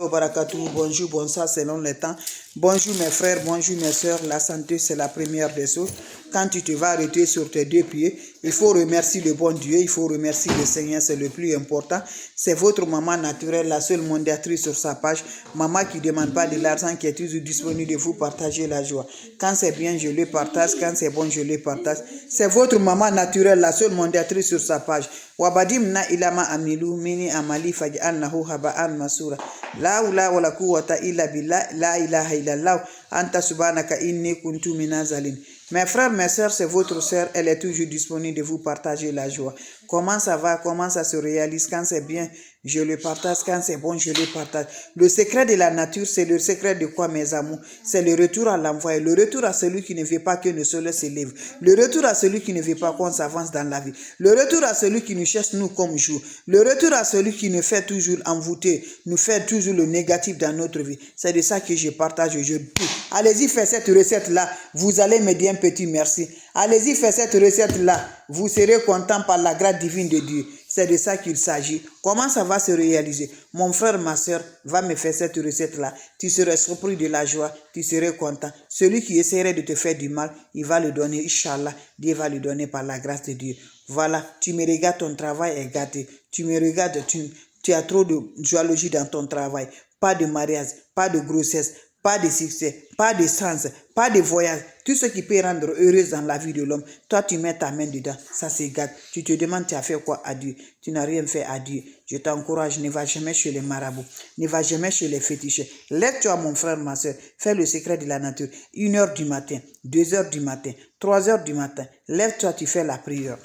Barakatuh, bonjour, bonsoir selon le temps. Bonjour mes frères, bonjour mes soeurs. La santé, c'est la première des choses. Quand tu te vas arrêter sur tes deux pieds, il faut remercier le bon Dieu, il faut remercier le Seigneur, c'est le plus important. C'est votre maman naturelle, la seule modératrice sur sa page. Maman qui ne demande pas de l'argent, qui est toujours disponible de vous partager la joie. Quand c'est bien, je le partage. Quand c'est bon, je le partage. C'est votre maman naturelle, la seule modératrice sur sa page. Wabadimna ilama amilu mini amali faj'alnahu haba'an masura. La hawla wala quwwata illa billah, la ilaha illallah, anta subhanaka inni kuntu minazalin. Mes frères, mes sœurs, c'est votre sœur, elle est toujours disponible de vous partager la joie. Comment ça va, comment ça se réalise, quand c'est bien, je le partage, quand c'est bon, je le partage. Le secret de la nature, c'est le secret de quoi, mes amours? C'est le retour à l'envoyé, le retour à celui qui ne veut pas que le soleil s'élève, le retour à celui qui ne veut pas qu'on s'avance dans la vie, le retour à celui qui nous cherche nous comme jour, le retour à celui qui nous fait toujours envoûter, nous fait toujours le négatif dans notre vie. C'est de ça que je partage aujourd'hui. Allez-y, faites cette recette-là, vous allez me dire un petit merci. Allez-y, faites cette recette-là, vous serez content par la grâce divine de Dieu. C'est de ça qu'il s'agit. Comment ça va se réaliser? Mon frère, ma soeur, va me faire cette recette-là. Tu serais surpris de la joie, tu serais content. Celui qui essaierait de te faire du mal, il va le donner, Inch'Allah. Dieu va le donner par la grâce de Dieu. Voilà, tu me regardes, ton travail est gâté. Tu me regardes, tu as trop de joie dans ton travail. Pas de mariage, pas de grossesse, pas de succès, pas de sens, pas de voyage. Tout ce qui peut rendre heureuse dans la vie de l'homme, toi tu mets ta main dedans, ça c'est gâte. Tu te demandes tu as fait quoi à Dieu? Tu n'as rien fait à Dieu. Je t'encourage, ne va jamais chez les marabouts, ne va jamais chez les fétiches. Lève-toi mon frère, ma soeur, fais le secret de la nature. 1h du matin, 2h du matin, 3h du matin, lève-toi, tu fais la prière.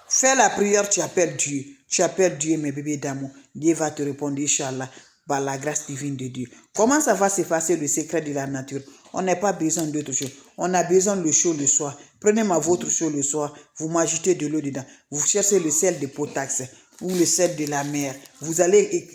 Fais la prière, tu appelles Dieu. Tu appelles Dieu, mes bébés d'amour. Dieu va te répondre, Inch'Allah, par la grâce divine de Dieu. Comment ça va se passer le secret de la nature? On n'a pas besoin d'autre chose. On a besoin de chaud le soir. Prenez votre chaud le soir, vous m'ajoutez de l'eau dedans. Vous cherchez le sel de potasse ou le sel de la mer. Vous allez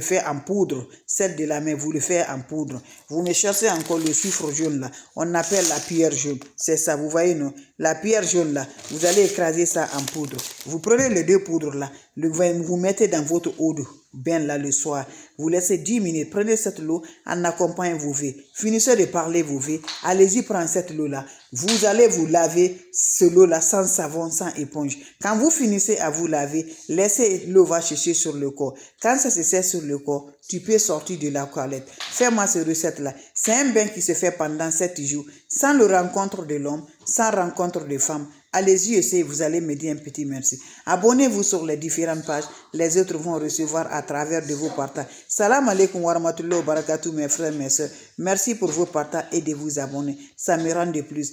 faire en poudre. Sel de la mer, vous le faites en poudre. Vous me cherchez encore le soufre jaune là. On appelle la pierre jaune. C'est ça, vous voyez, non? La pierre jaune là, vous allez écraser ça en poudre. Vous prenez les deux poudres là, vous mettez dans votre eau de bain là le soir. Vous laissez 10 minutes. Prenez cette eau en accompagnant vos vies. Finissez de parler vos vies. Allez-y prendre cette eau là. Vous allez vous laver ce eau là sans savon, sans éponge. Quand vous finissez à vous laver, laissez l'eau va chercher sur le corps. Quand ça se sert sur le corps, tu peux sortir de la toilette. Fais-moi cette recette-là. C'est un bain qui se fait pendant 7 jours, sans le rencontre de l'homme, sans rencontre de femme. Allez-y, essayez, vous allez me dire un petit merci. Abonnez-vous sur les différentes pages. Les autres vont recevoir à travers de vos partages. Salam alaikum wa rahmatullahi wa barakatuh, mes frères, mes soeurs. Merci pour vos partages et de vous abonner. Ça me rend de plus.